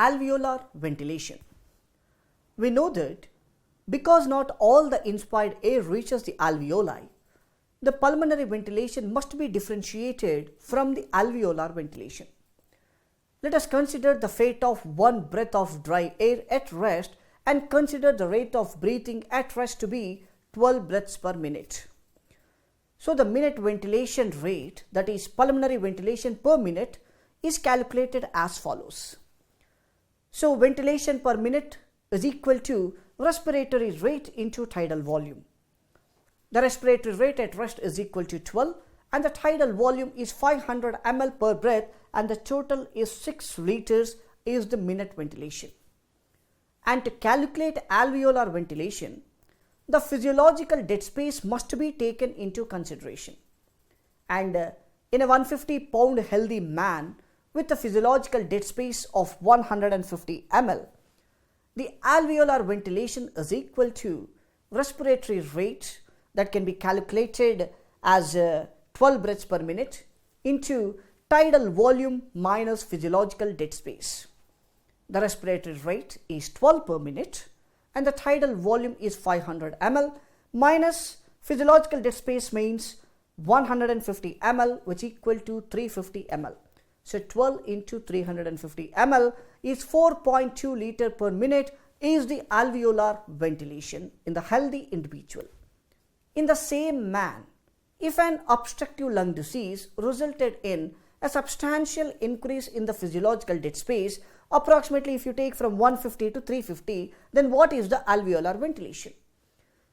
alveolar ventilation. We know that because not all the inspired air reaches the alveoli, the pulmonary ventilation must be differentiated from the alveolar ventilation. Let us consider the fate of one breath of dry air at rest and consider the rate of breathing at rest to be 12 breaths per minute. So the minute ventilation rate, that is pulmonary ventilation per minute, is calculated as follows. So ventilation per minute is equal to respiratory rate into tidal volume. The respiratory rate at rest is equal to 12 and the tidal volume is 500 ml per breath and the total is 6 liters is the minute ventilation. And to calculate alveolar ventilation, the physiological dead space must be taken into consideration. And in a 150-pound healthy man with a physiological dead space of 150 ml, the alveolar ventilation is equal to respiratory rate that can be calculated as 12 breaths per minute into tidal volume minus physiological dead space. The respiratory rate is 12 per minute and the tidal volume is 500 ml minus physiological dead space means 150 ml, which equal to 350 ml. So 12 into 350 ml is 4.2 liter per minute is the alveolar ventilation in the healthy individual. In the same man, if an obstructive lung disease resulted in a substantial increase in the physiological dead space, approximately if you take from 150 to 350, then what is the alveolar ventilation?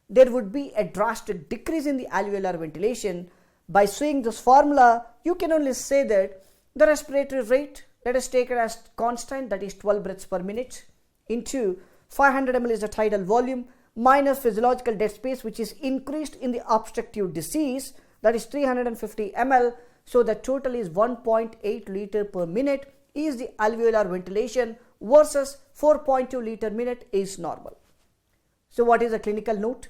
There would be a drastic decrease in the alveolar ventilation. By seeing this formula, you can only say that the respiratory rate, let us take it as constant, that is 12 breaths per minute, into 500 ml is the tidal volume, minus physiological dead space, which is increased in the obstructive disease, that is 350 ml. So the total is 1.8 liter per minute is the alveolar ventilation versus 4.2 liter minute is normal. So what is the clinical note?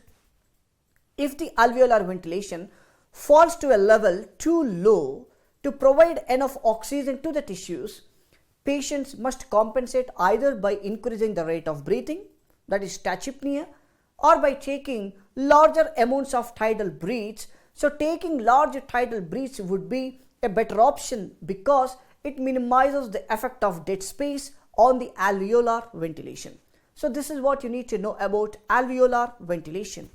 If the alveolar ventilation falls to a level too low to provide enough oxygen to the tissues, patients must compensate either by increasing the rate of breathing, that is tachypnea, or by taking larger amounts of tidal breaths. So taking larger tidal breaths would be a better option because it minimizes the effect of dead space on the alveolar ventilation. So this is what you need to know about alveolar ventilation.